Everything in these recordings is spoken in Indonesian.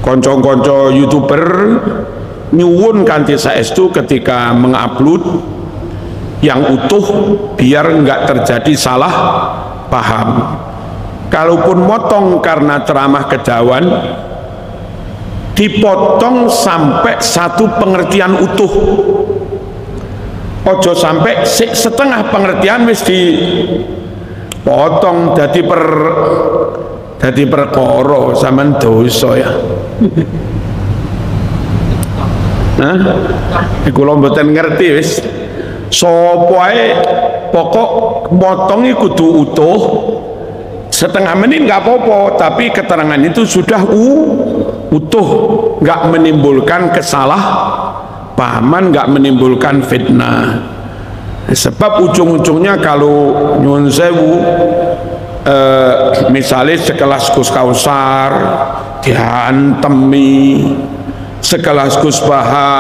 konco-konco YouTuber nyuwun kanthi saestu ketika mengupload yang utuh biar nggak terjadi salah paham. Kalaupun motong karena ceramah kejawan, dipotong sampai satu pengertian utuh. Ojo sampai setengah pengertian wis dipotong jadi perkara sampean dosa ya. Nah, kula mboten ngerti wis. Sopo ae pokok motongi kudu utuh. Setengah menit nggak apa-apa, tapi keterangan itu sudah utuh, nggak menimbulkan kesalahpahaman, nggak menimbulkan fitnah. Sebab ujung-ujungnya kalau nyuwun sewu, misalnya sekelas Gus Kausar dihantemi, sekelas Gus Baha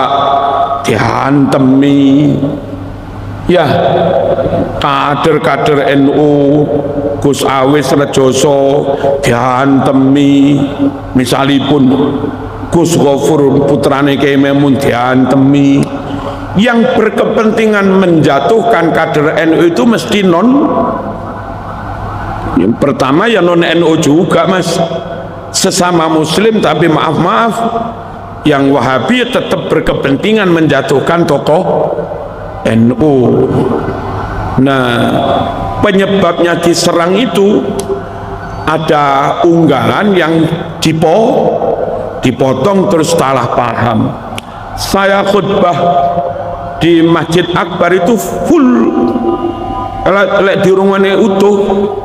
dihantemi, ya kader-kader NU Gus Awis Rejoso dihantemi, misalipun Gus Ghafur putrane Kiai Memun dihantemi. Yang berkepentingan menjatuhkan kader NU itu mesti yang pertama ya non NU juga mas, sesama muslim, tapi maaf yang Wahabi tetap berkepentingan menjatuhkan tokoh NU. Nah, penyebabnya diserang itu ada unggahan yang dipotong terus salah paham. Saya khutbah di Masjid Akbar itu full, di rumahnya utuh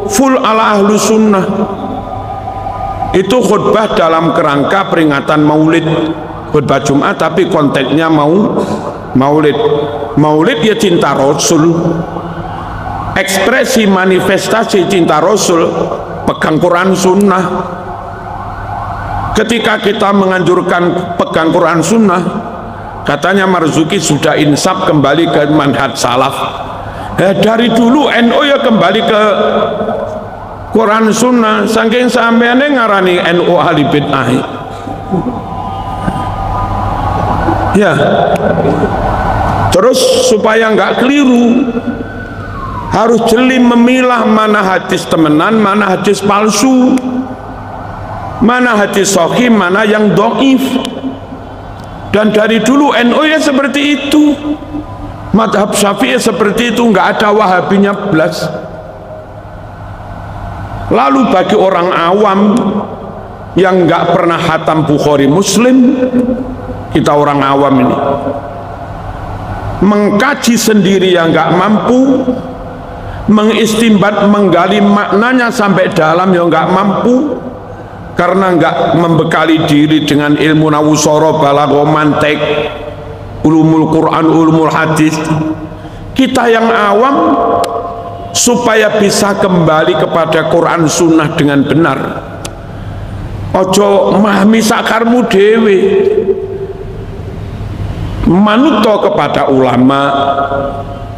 full ala ahlu sunnah. Itu khutbah dalam kerangka peringatan maulid, khutbah Jumat, tapi konteksnya maulid ya cinta Rasul, ekspresi manifestasi cinta Rasul pegang Quran Sunnah. Ketika kita menganjurkan pegang Quran Sunnah, katanya Marzuki sudah insaf kembali ke manhaj salaf. Dari dulu NU ya kembali ke Quran Sunnah, saking sampeane ngarani NU ahli bid'ah ya. Terus supaya nggak keliru, harus jeli memilah mana hadis temenan, mana hadis palsu, mana hadis sahih, mana yang dhaif. Dan dari dulu NU ya seperti itu, madhab Syafi'i seperti itu, nggak ada Wahabinya belas. Lalu bagi orang awam yang nggak pernah khatam Bukhari Muslim, kita orang awam ini mengkaji sendiri yang nggak mampu, mengistimbat menggali maknanya sampai dalam yang nggak mampu, karena nggak membekali diri dengan ilmu nawusoro, balaghah, mantek, ulumul Quran, ulumul hadis. Kita yang awam supaya bisa kembali kepada Quran Sunnah dengan benar, ojo memahami sakarmu dewe, manuto kepada ulama,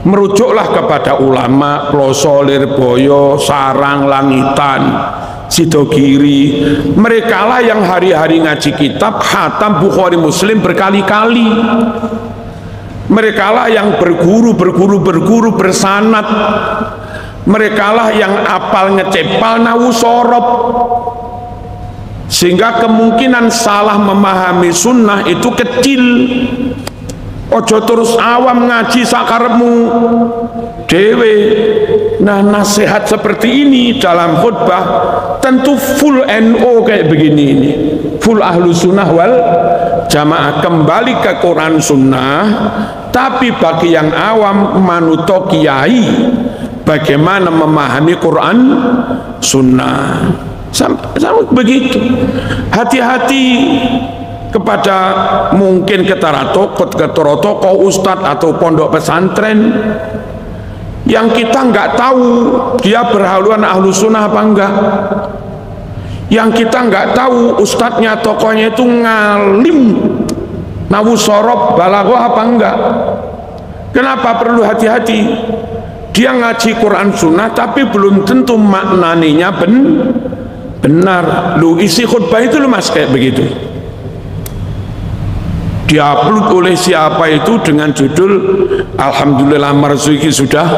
merujuklah kepada ulama Ploso, Lirboyo, Sarang, Langitan, Sidogiri. Mereka lah yang hari-hari ngaji kitab, khatam Bukhari Muslim berkali-kali. Mereka lah yang berguru bersanad. Mereka lah yang apal ngecepal nawu sorob, sehingga kemungkinan salah memahami sunnah itu kecil. Ojo terus awam ngaji sakarmu dewe. Nah, nasihat seperti ini dalam khutbah tentu full NU kayak begini ini, full ahlu sunnah wal jamaah, kembali ke Quran Sunnah. Tapi bagi yang awam manuto kiai, bagaimana memahami Quran Sunnah, sama begitu. Hati-hati kepada mungkin ketara tokoh ustadz atau pondok pesantren yang kita nggak tahu dia berhaluan ahlu sunnah apa enggak, yang kita nggak tahu ustadznya tokohnya itu ngalim nawu sorob balaghah apa enggak. Kenapa perlu hati-hati? Dia ngaji Quran Sunnah tapi belum tentu maknaninya benar. Lu isi khutbah itu lu mas kayak begitu. diupload oleh siapa itu dengan judul Alhamdulillah Marzuki sudah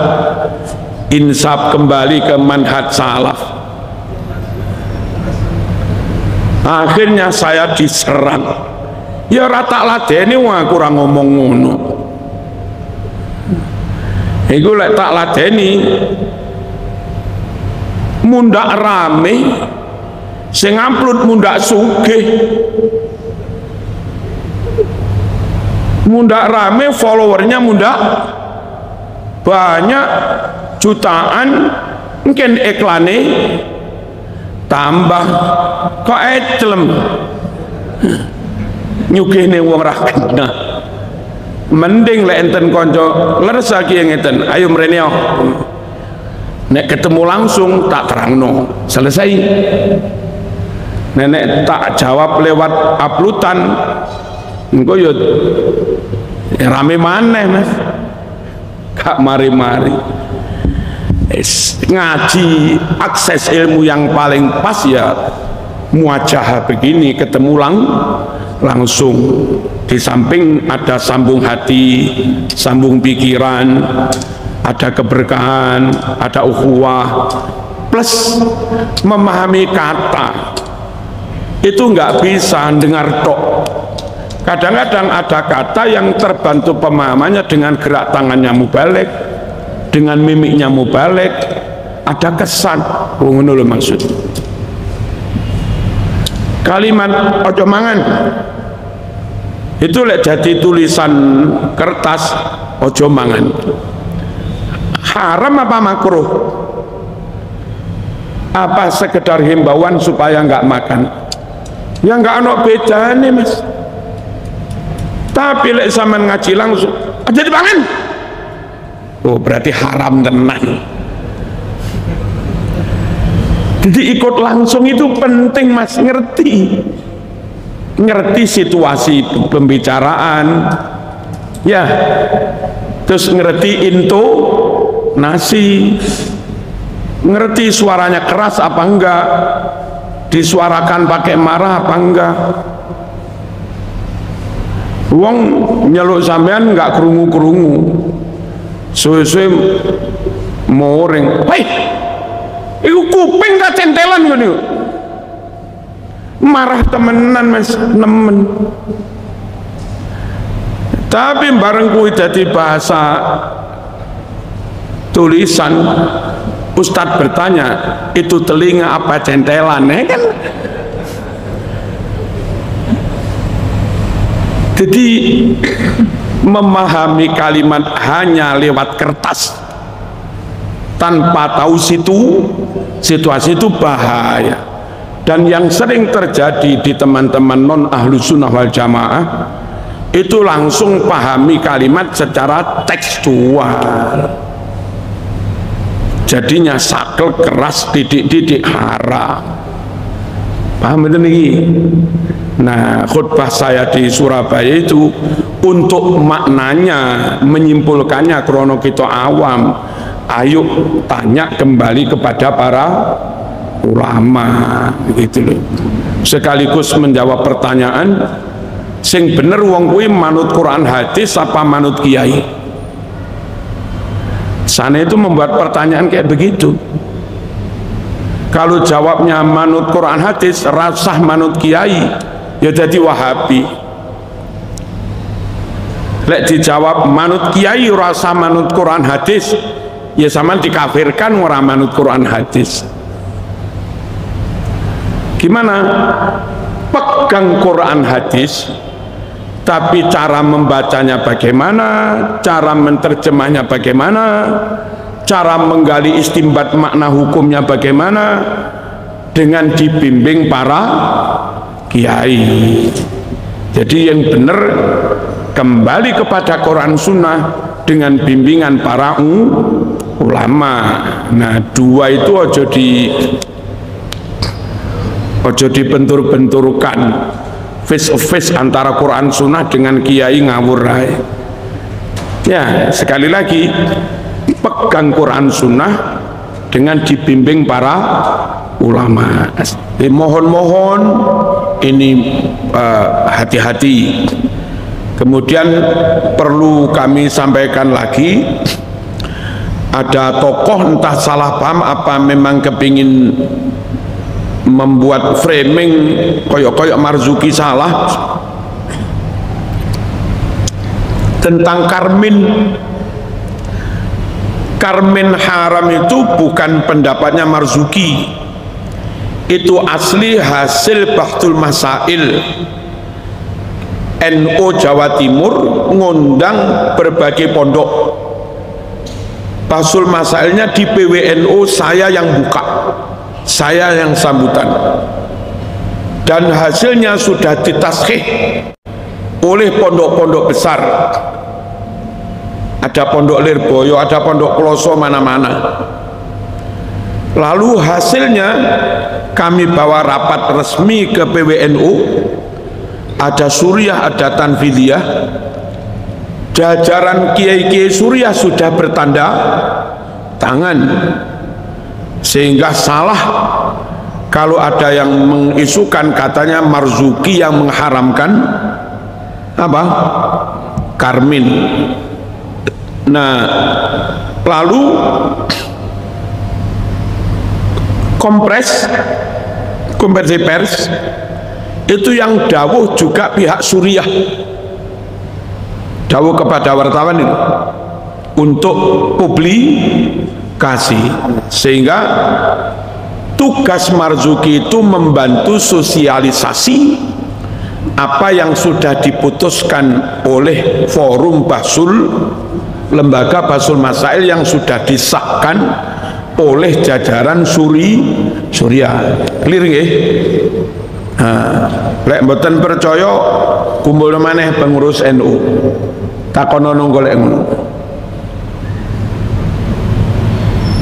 insaf kembali ke manhaj salaf. Akhirnya saya diserang, ya rata ladeni wah kurang ngomong ngono. Iku lek tak ladeni mundak rame sing upload mundak sugih, mundak rame followernya mundak banyak jutaan, mungkin iklane tambah kok ecelem nyugihne wong ra kena. Mending lek enten kanca leres iki ngeten, ayo mrene yo. Nek ketemu langsung tak terangno, selesai. Nenek tak jawab lewat uploadan, engko yo rame maneh Mas. Gak mari-mari. Ngaji akses ilmu yang paling pas ya muajahah begini, ketemu langsung. Di samping ada sambung hati, sambung pikiran, ada keberkahan, ada ukhuwah, plus memahami kata. Itu nggak bisa dengar tok. Kadang-kadang ada kata yang terbantu pemahamannya dengan gerak tangannya mubalik, dengan mimiknya mubalik, ada kesan. Ngono lho maksud. Kalimat ojo mangan itu lek jadi tulisan kertas ojo mangan. Haram apa makruh? Apa sekedar himbauan supaya nggak makan? Ya nggak ada bedanya Mas. Tapi lek sampean ngaji langsung aja dipangan. Oh berarti haram tenan. Jadi ikut langsung itu penting Mas, ngerti situasi pembicaraan ya, terus ngerti intonasi, ngerti suaranya keras apa enggak, disuarakan pakai marah apa enggak. Wong nyeluk sampean enggak kerungu-kerungu, suwe-suwe moring, hei iku kuping tak centelan ngono. Marah temenan Mas, nemen. Tapi bareng kuwi dadi bahasa tulisan, Ustadz bertanya, itu telinga apa centelan? Kan jadi memahami kalimat hanya lewat kertas tanpa tahu situasi itu bahaya. Dan yang sering terjadi di teman-teman non ahlus sunnah wal jamaah itu langsung pahami kalimat secara tekstual, jadinya sakel keras didik-didik haram. Paham itu nih? Nah khutbah saya di Surabaya itu untuk maknanya, menyimpulkannya krono kita awam, ayo tanya kembali kepada para ulama gitu loh, sekaligus menjawab pertanyaan sing bener wong kuwi manut Quran hadis apa manut kiai. Sana itu membuat pertanyaan kayak begitu. Kalau jawabnya manut Quran hadis, rasah manut kiai, ya jadi Wahabi. Lek dijawab manut kiai rasa manut Quran hadis, ya sama dikafirkan orang manut Quran hadis. Gimana? Pegang Quran hadis, tapi cara membacanya bagaimana, cara menerjemahnya bagaimana, cara menggali istimbat makna hukumnya bagaimana, dengan dibimbing para kiai. Jadi yang benar kembali kepada Quran Sunnah dengan bimbingan para ulama. Nah dua itu ojo dibentur-benturkan, face of face antara Quran Sunnah dengan kiai ngawur. Ya sekali lagi, pegang Quran Sunnah dengan dibimbing para ulama. Mohon-mohon ini hati-hati Kemudian perlu kami sampaikan lagi, ada tokoh entah salah paham apa memang kepingin membuat framing koyok-koyok Marzuki salah tentang Karmin. Karmin haram itu bukan pendapatnya Marzuki, itu asli hasil Bahtul Masail. NU Jawa Timur ngundang berbagai pondok, Bahtul Masailnya di PWNU saya yang buka, saya yang sambutan, dan hasilnya sudah ditashih oleh pondok-pondok besar. Ada pondok Lirboyo, ada pondok Kloso, mana-mana. Lalu hasilnya kami bawa rapat resmi ke PWNU, ada Suriah, ada Tanfidiyah, jajaran kiai-kiai Suriah sudah bertanda tangan, sehingga salah kalau ada yang mengisukan katanya Marzuki yang mengharamkan apa? Karmin. Nah, lalu konversi pers itu yang dawuh juga pihak Suriah, dawuh kepada wartawan itu untuk publikasi, sehingga tugas Marzuki itu membantu sosialisasi apa yang sudah diputuskan oleh forum Bahsul, lembaga Bahsul Masail yang sudah disahkan oleh jajaran Suriah. Clear nggih? Lek mboten percaya kumpul maneh pengurus NU, takonono golek ngono.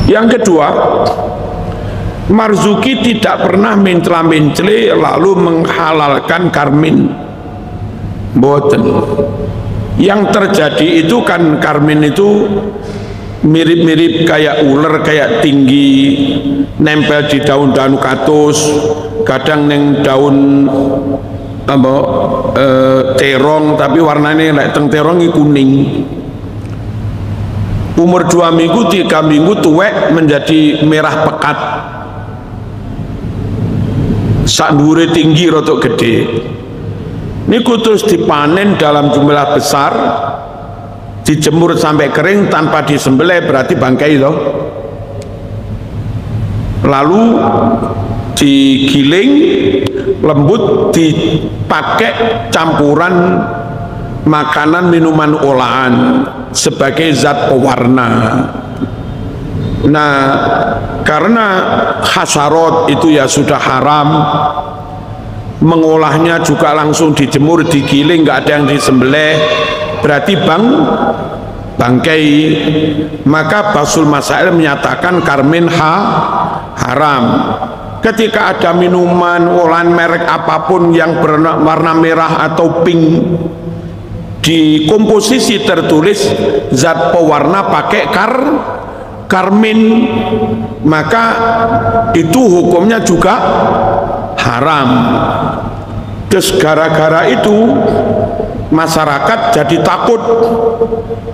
Yang kedua, Marzuki tidak pernah mencela-mencela lalu menghalalkan Karmin. Mboten. Yang terjadi itu kan Karmin itu mirip-mirip kayak ular, kayak tinggi, nempel di daun-daun katus, kadang neng daun apa terong, tapi warnanya lek teng terong kuning. Umur 2 minggu, 3 minggu tuwek menjadi merah pekat, sak dhuwure tinggi rotok gede. Niku terus dipanen dalam jumlah besar, dijemur sampai kering tanpa disembelih, berarti bangkai loh. Lalu digiling lembut, dipakai campuran makanan minuman olahan sebagai zat pewarna. Nah, karena hasarot itu ya sudah haram, mengolahnya juga langsung dijemur, digiling, nggak ada yang disembelih, berarti bangkai. Maka Bahsul Masail menyatakan Karmin haram. Ketika ada minuman olahan merek apapun yang berwarna merah atau pink, di komposisi tertulis zat pewarna pakai Karmin, maka itu hukumnya juga haram. Terus gara-gara itu masyarakat jadi takut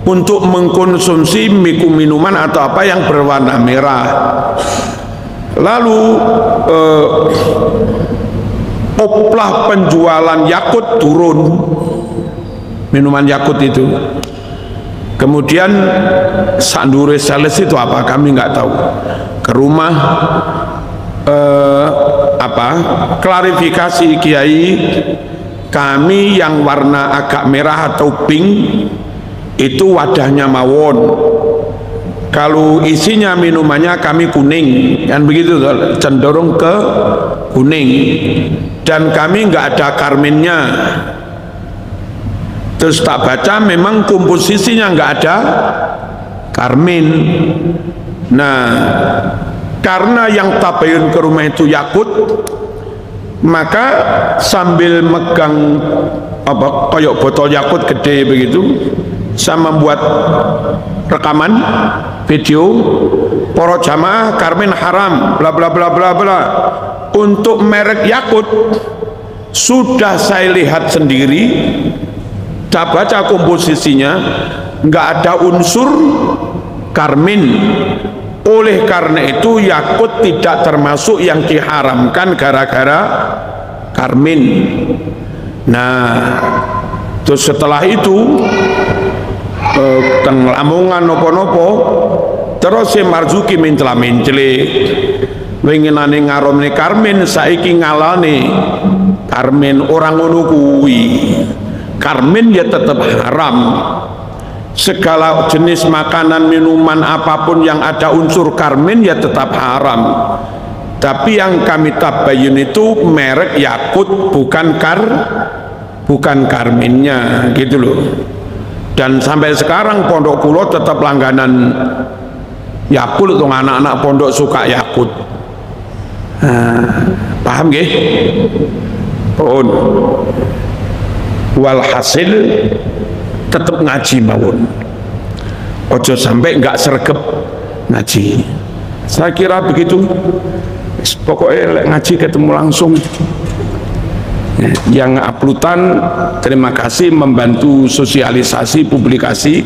untuk mengkonsumsi minuman atau apa yang berwarna merah. Lalu oplah penjualan Yakult turun, minuman Yakult itu. Kemudian sandure sales itu apa, kami nggak tahu. Ke rumah klarifikasi kiai, kami yang warna agak merah atau pink itu wadahnya mawon, kalau isinya minumannya kami kuning, kan begitu, cenderung ke kuning, dan kami nggak ada Karminnya. Terus tak baca, memang komposisinya nggak ada Karmin. Nah, karena yang tabayun ke rumah itu Yakult, maka sambil megang apa koyok botol Yakult gede begitu, saya membuat rekaman video, para jamaah Karmin haram, bla bla bla bla bla. Untuk merek Yakult sudah saya lihat sendiri Kita baca komposisinya, nggak ada unsur karmin. Oleh karena itu yakut tidak termasuk yang diharamkan gara-gara karmin. Nah, terus setelah itu teng Lamongan nopo-nopo terus si Marzuki mencela-mencele winginane ngaromne karmin saiki ngalane karmin, orang ngono kuwi. Karmin ya tetap haram. Segala jenis makanan, minuman apapun yang ada unsur karmin ya tetap haram. Tapi yang kami tabayun itu merek Yakut, bukan karminnya gitu loh. Dan sampai sekarang pondok kulo tetap langganan Yakut, untuk anak-anak pondok suka Yakut. Paham nggih? Pun walhasil tetap ngaji mawon, ojo sampai nggak sergap ngaji. Saya kira begitu. Pokoknya ngaji ketemu langsung. Yang uploadan terima kasih membantu sosialisasi publikasi,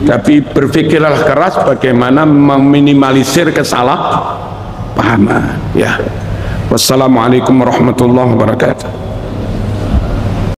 tapi berpikirlah keras bagaimana meminimalisir kesalahpahaman ya. Wassalamualaikum warahmatullahi wabarakatuh.